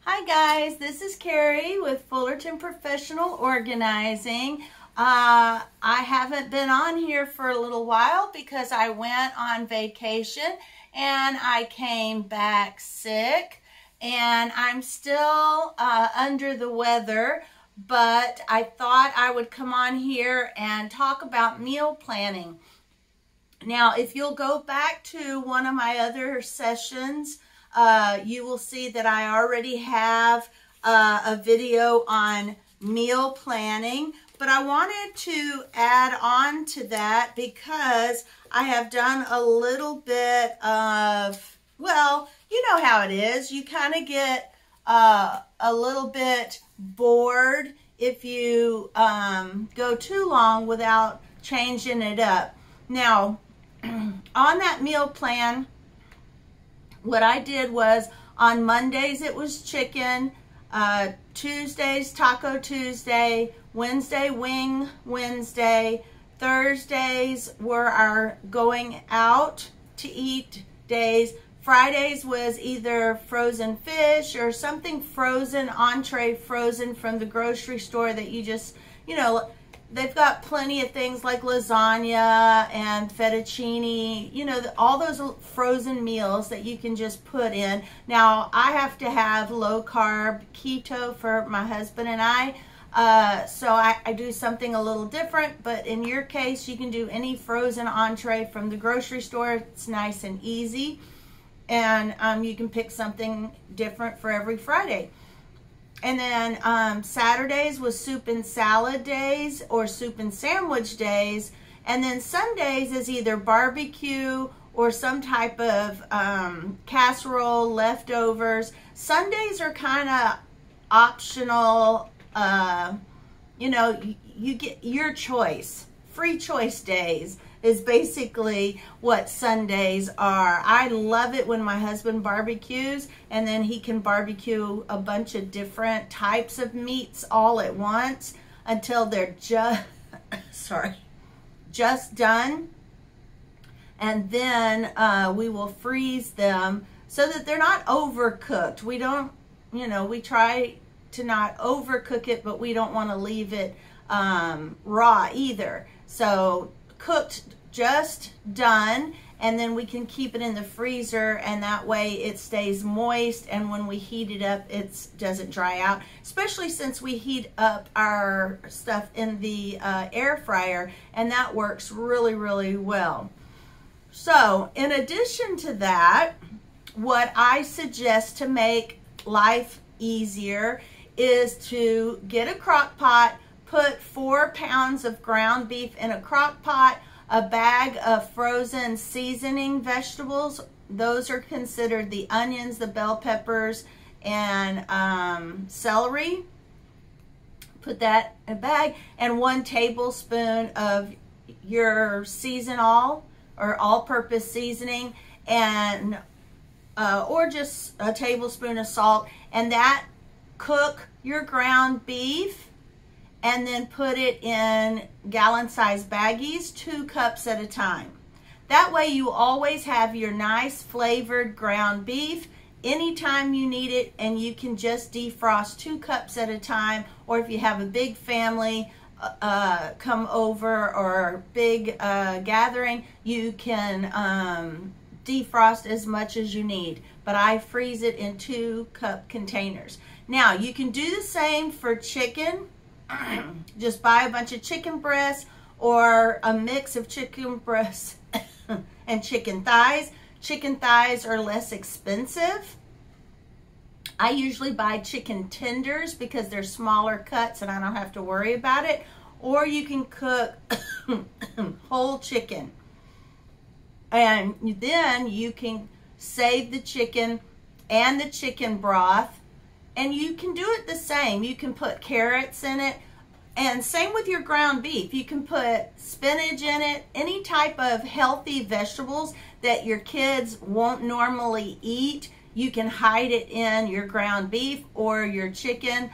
Hi guys, this is Carrie with Fullerton Professional Organizing. I haven't been on here for a little while because I went on vacation and I came back sick and I'm still under the weather, but I thought I would come on here and talk about meal planning. Now, if you'll go back to one of my other sessions, you will see that I already have a video on meal planning, but I wanted to add on to that because I have done a little bit of, well, you know how it is. You kind of get a little bit bored if you go too long without changing it up. Now, on that meal plan, what I did was on Mondays it was chicken, Tuesdays Taco Tuesday, Wednesday Wing Wednesday, Thursdays were our going out to eat days, Fridays was either frozen fish or something frozen, entree frozen from the grocery store that you just, you know, they've got plenty of things like lasagna and fettuccine, you know, all those frozen meals that you can just put in. Now, I have to have low carb keto for my husband and I, so I do something a little different, but in your case, you can do any frozen entree from the grocery store. It's nice and easy, and you can pick something different for every Friday. And then Saturdays was soup and salad days or soup and sandwich days. And then Sundays is either barbecue or some type of casserole, leftovers. Sundays are kind of optional. You know, you get your choice. Free choice days is basically what Sundays are. I love it when my husband barbecues and then he can barbecue a bunch of different types of meats all at once until they're just done. And then we will freeze them so that they're not overcooked. We don't, you know, we try to not overcook it, but we don't want to leave it raw either. So cooked, just done, and then we can keep it in the freezer, and that way it stays moist, and when we heat it up, it doesn't dry out, especially since we heat up our stuff in the air fryer, and that works really, really well. So in addition to that, what I suggest to make life easier is to get a crock pot, put 4 pounds of ground beef in a crock pot, a bag of frozen seasoning vegetables. Those are considered the onions, the bell peppers, and celery. Put that in a bag, and 1 tablespoon of your seasonal or all-purpose seasoning, and or just a tablespoon of salt, and that cook your ground beef and then put it in gallon-sized baggies, 2 cups at a time. That way you always have your nice flavored ground beef anytime you need it, and you can just defrost 2 cups at a time, or if you have a big family come over or big gathering, you can defrost as much as you need. But I freeze it in 2-cup containers. Now, you can do the same for chicken. Just buy a bunch of chicken breasts or a mix of chicken breasts and chicken thighs. Chicken thighs are less expensive. I usually buy chicken tenders because they're smaller cuts and I don't have to worry about it. Or you can cook whole chicken. And then you can save the chicken and the chicken broth. And you can do it the same. You can put carrots in it. And same with your ground beef. You can put spinach in it. Any type of healthy vegetables that your kids won't normally eat, you can hide it in your ground beef or your chicken.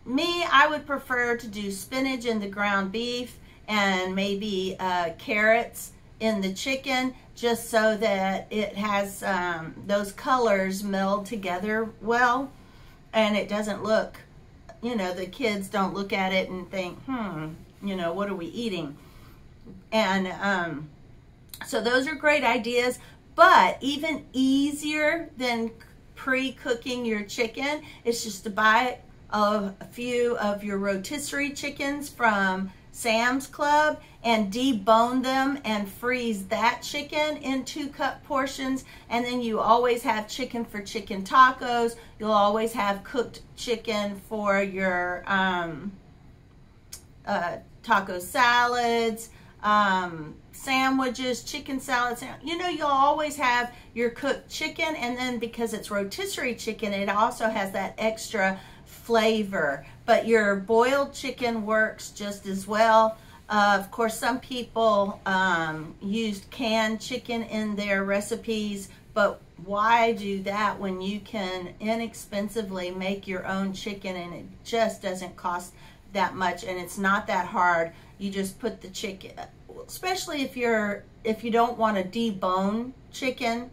Me, I would prefer to do spinach in the ground beef and maybe carrots in the chicken, just so that it has those colors meld together well. and it doesn't look, you know, the kids don't look at it and think, you know, what are we eating? And so those are great ideas. But even easier than pre-cooking your chicken is just to buy a few of your rotisserie chickens from Sam's Club and debone them and freeze that chicken in 2-cup portions. And then you always have chicken for chicken tacos. You'll always have cooked chicken for your taco salads, sandwiches, chicken salads. You know, you'll always have your cooked chicken, and then because it's rotisserie chicken, it also has that extra flavor. But your boiled chicken works just as well. Of course, some people used canned chicken in their recipes, but why do that when you can inexpensively make your own chicken, and it just doesn't cost that much, and it's not that hard. You just put the chicken, especially if you don't want to debone chicken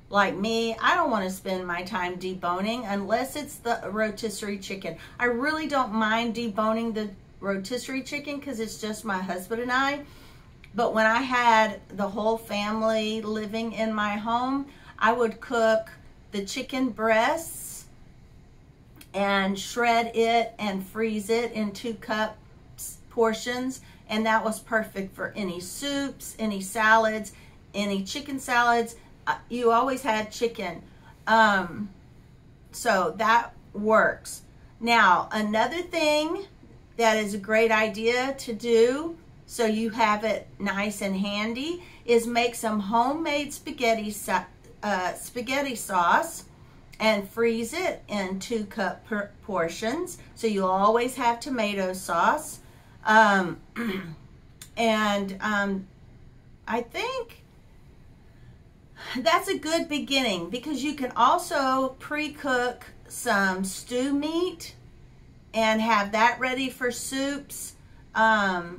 like me. I don't want to spend my time deboning unless it's the rotisserie chicken. I really don't mind deboning the rotisserie chicken because it's just my husband and I. But when I had the whole family living in my home, I would cook the chicken breasts and shred it and freeze it in 2-cup portions, and that was perfect for any soups, any salads, any chicken salads. You always had chicken, so that works. Now, another thing that is a great idea to do, so you have it nice and handy, is make some homemade spaghetti sauce and freeze it in 2-cup portions. So you'll always have tomato sauce. I think that's a good beginning, because you can also pre-cook some stew meat and have that ready for soups. But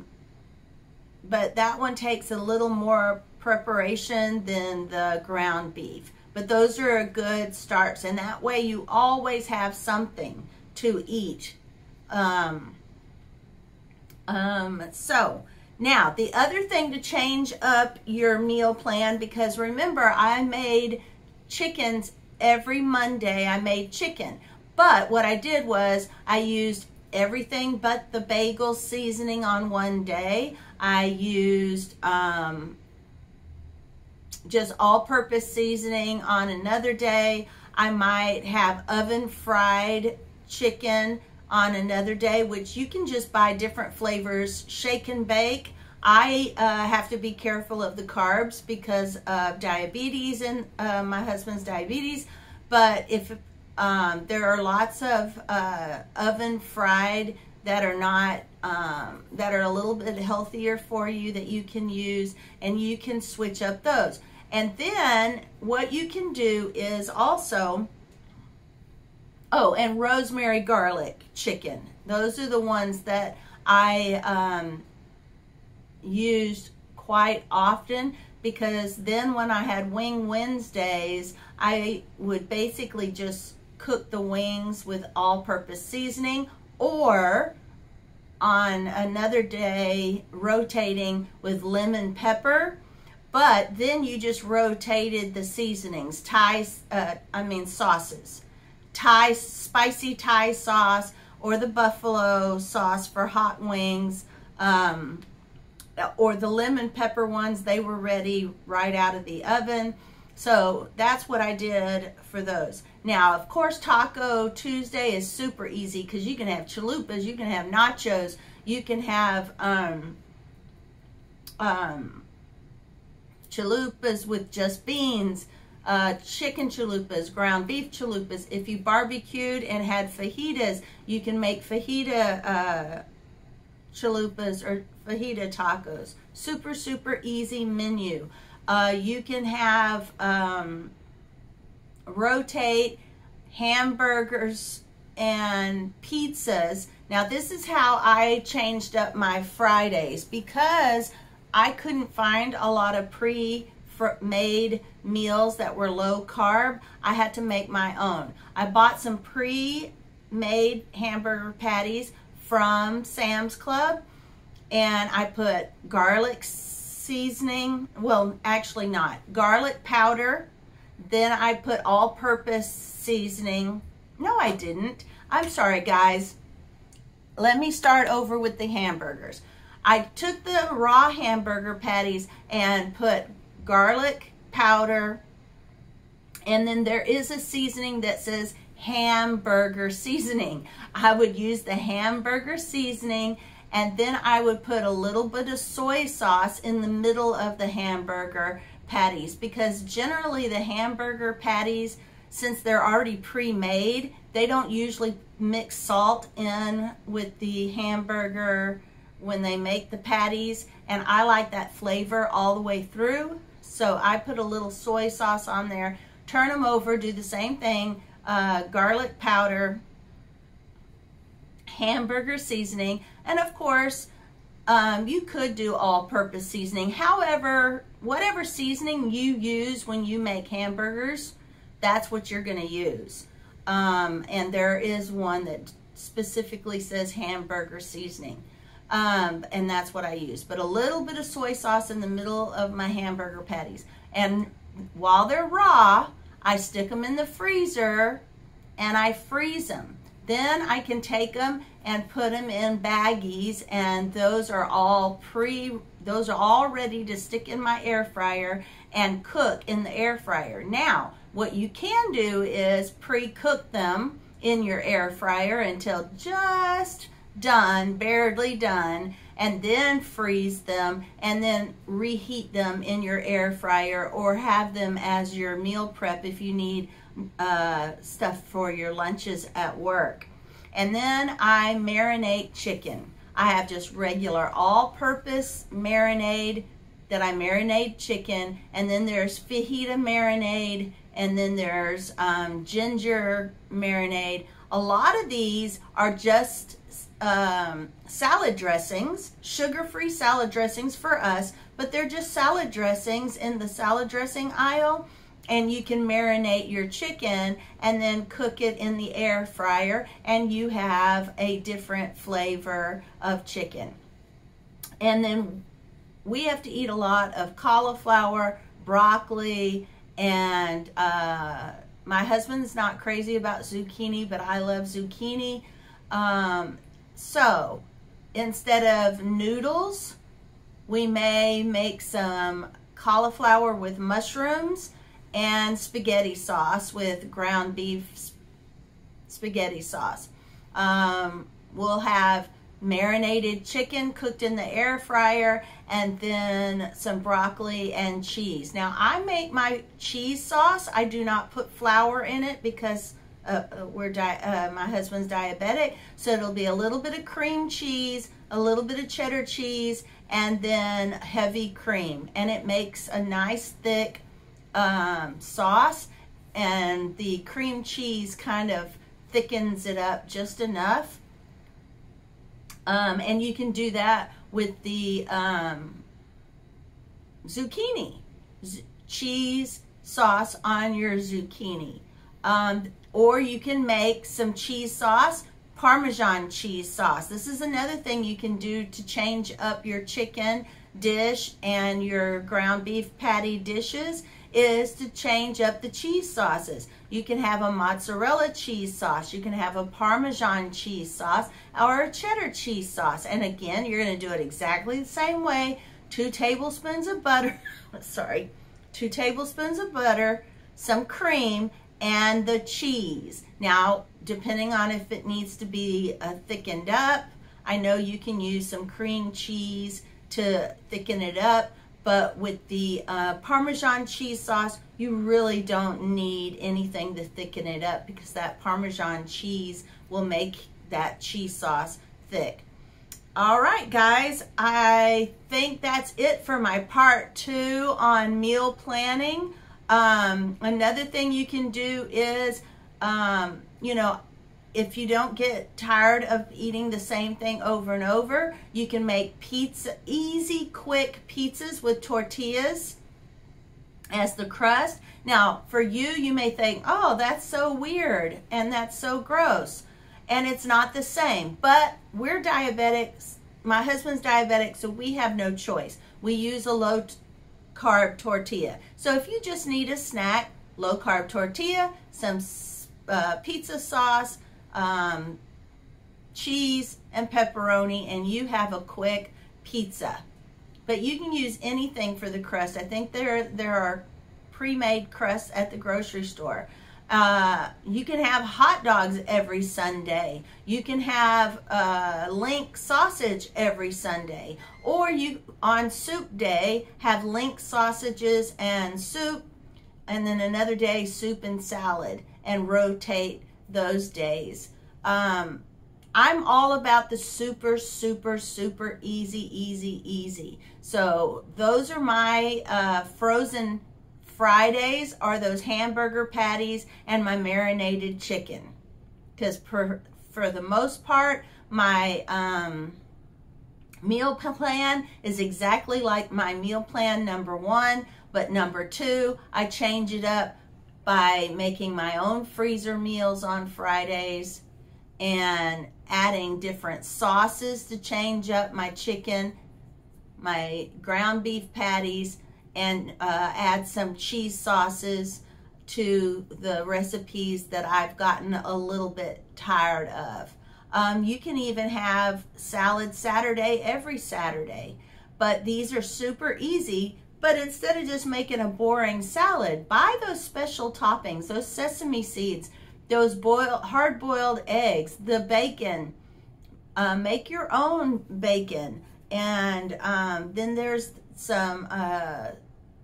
that one takes a little more preparation than the ground beef. But those are good starts, and that way you always have something to eat. So now the other thing to change up your meal plan, because remember, I made chickens every Monday. I made chicken, but what I did was I used everything but the bagel seasoning on one day. I used just all-purpose seasoning on another day. I might have oven fried chicken on another day, which you can just buy different flavors, shake and bake. I have to be careful of the carbs because of diabetes and my husband's diabetes. But if there are lots of oven fried that are not that are a little bit healthier for you that you can use, and you can switch up those. And then what you can do is also, oh, and rosemary garlic chicken. Those are the ones that I used quite often, because then when I had Wing Wednesdays, I would basically just cook the wings with all-purpose seasoning, or on another day rotating with lemon pepper. But then you just rotated the seasonings, sauces. Spicy Thai sauce, or the buffalo sauce for hot wings, or the lemon pepper ones. They were ready right out of the oven. So that's what I did for those. Now, of course, Taco Tuesday is super easy, because you can have chalupas, you can have nachos, you can have chalupas with just beans, chicken chalupas, ground beef chalupas. If you barbecued and had fajitas, you can make fajita chalupas or fajita tacos. Super, super easy menu. You can have rotate hamburgers and pizzas. Now, this is how I changed up my Fridays, because I couldn't find a lot of made meals that were low carb, I had to make my own. I bought some pre-made hamburger patties from Sam's Club, and I put garlic seasoning, well, actually not, garlic powder. Then I put all-purpose seasoning. No, I didn't. I'm sorry, guys. Let me start over with the hamburgers. I took the raw hamburger patties and put garlic powder, and then there is a seasoning that says hamburger seasoning. I would use the hamburger seasoning, and then I would put a little bit of soy sauce in the middle of the hamburger patties, because generally the hamburger patties, since they're already pre-made, they don't usually mix salt in with the hamburger when they make the patties, and I like that flavor all the way through. So I put a little soy sauce on there, turn them over, do the same thing, garlic powder, hamburger seasoning, and of course you could do all-purpose seasoning. However, whatever seasoning you use when you make hamburgers, that's what you're going to use. And there is one that specifically says hamburger seasoning. And that's what I use. But a little bit of soy sauce in the middle of my hamburger patties. And while they're raw, I stick them in the freezer and I freeze them. Then I can take them and put them in baggies, and those are all ready to stick in my air fryer and cook in the air fryer. Now, what you can do is pre-cook them in your air fryer until just done, barely done, and then freeze them and then reheat them in your air fryer, or have them as your meal prep if you need stuff for your lunches at work. And then I marinate chicken. I have just regular all-purpose marinade that I marinate chicken, and then there's fajita marinade, and then there's ginger marinade. A lot of these are just salad dressings, sugar-free salad dressings for us, but they're just salad dressings in the salad dressing aisle, and you can marinate your chicken and then cook it in the air fryer, and you have a different flavor of chicken. And then we have to eat a lot of cauliflower, broccoli, and my husband's not crazy about zucchini, but I love zucchini. So instead of noodles, we may make some cauliflower with mushrooms and spaghetti sauce with ground beef spaghetti sauce. We'll have marinated chicken cooked in the air fryer, and then some broccoli and cheese. Now, I make my cheese sauce. I do not put flour in it because my husband's diabetic, so it'll be a little bit of cream cheese, a little bit of cheddar cheese, and then heavy cream, and it makes a nice thick sauce, and the cream cheese kind of thickens it up just enough. And you can do that with the zucchini cheese sauce on your zucchini. Or you can make some cheese sauce, Parmesan cheese sauce. This is another thing you can do to change up your chicken dish and your ground beef patty dishes, is to change up the cheese sauces. You can have a mozzarella cheese sauce, you can have a Parmesan cheese sauce, or a cheddar cheese sauce. And again, you're going to do it exactly the same way. 2 tablespoons of butter, sorry, 2 tablespoons of butter, some cream, and the cheese. Now, depending on if it needs to be thickened up, I know you can use some cream cheese to thicken it up, but with the Parmesan cheese sauce, you really don't need anything to thicken it up, because that Parmesan cheese will make that cheese sauce thick. All right, guys, I think that's it for my part 2 on meal planning. Another thing you can do is, you know, if you don't get tired of eating the same thing over and over, you can make pizza, easy, quick pizzas with tortillas. as the crust. Now, for you, you may think, oh, that's so weird and that's so gross. And it's not the same. But we're diabetics. My husband's diabetic, so we have no choice. We use a low-carb tortilla. So if you just need a snack, low-carb tortilla, some pizza sauce, cheese, and pepperoni, and you have a quick pizza. But you can use anything for the crust. I think there are pre-made crusts at the grocery store. You can have hot dogs every Sunday. You can have link sausage every Sunday. Or you, on soup day, have link sausages and soup, and then another day soup and salad, and rotate those days. I'm all about the super, super, super easy. So those are my frozen Fridays, are those hamburger patties and my marinated chicken. Because for the most part, my meal plan is exactly like my meal plan number 1, but number 2, I change it up by making my own freezer meals on Fridays and adding different sauces to change up my chicken, my ground beef patties, and add some cheese sauces to the recipes that I've gotten a little bit tired of. You can even have salad Saturday every Saturday, but these are super easy. But instead of just making a boring salad, buy those special toppings, those sesame seeds, those hard-boiled eggs, the bacon. Make your own bacon. And then there's some,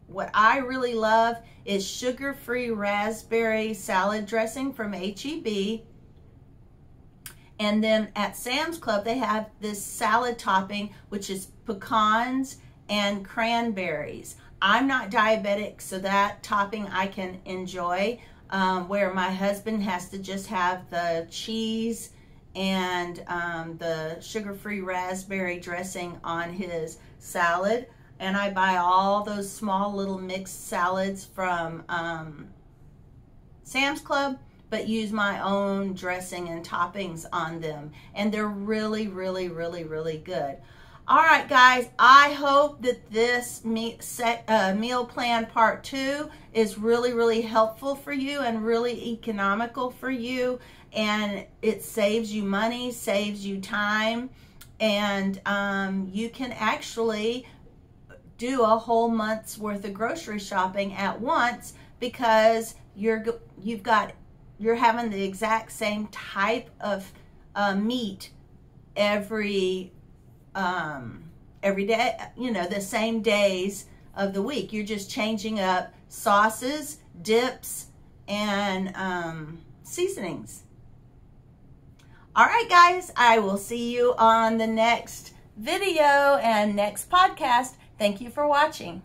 what I really love is sugar-free raspberry salad dressing from H-E-B. And then at Sam's Club, they have this salad topping, which is pecans and cranberries. I'm not diabetic, so that topping I can enjoy, where my husband has to just have the cheese and the sugar-free raspberry dressing on his salad. And I buy all those small little mixed salads from Sam's Club, but use my own dressing and toppings on them. And they're really, really, really, really good. All right, guys, I hope that this meal plan part 2 is really, really helpful for you and really economical for you. And it saves you money, saves you time, and you can actually do a whole month's worth of grocery shopping at once, because you're having the exact same type of meat every day, you know, the same days of the week. You're just changing up sauces, dips, and seasonings. All right, guys, I will see you on the next video and next podcast. Thank you for watching.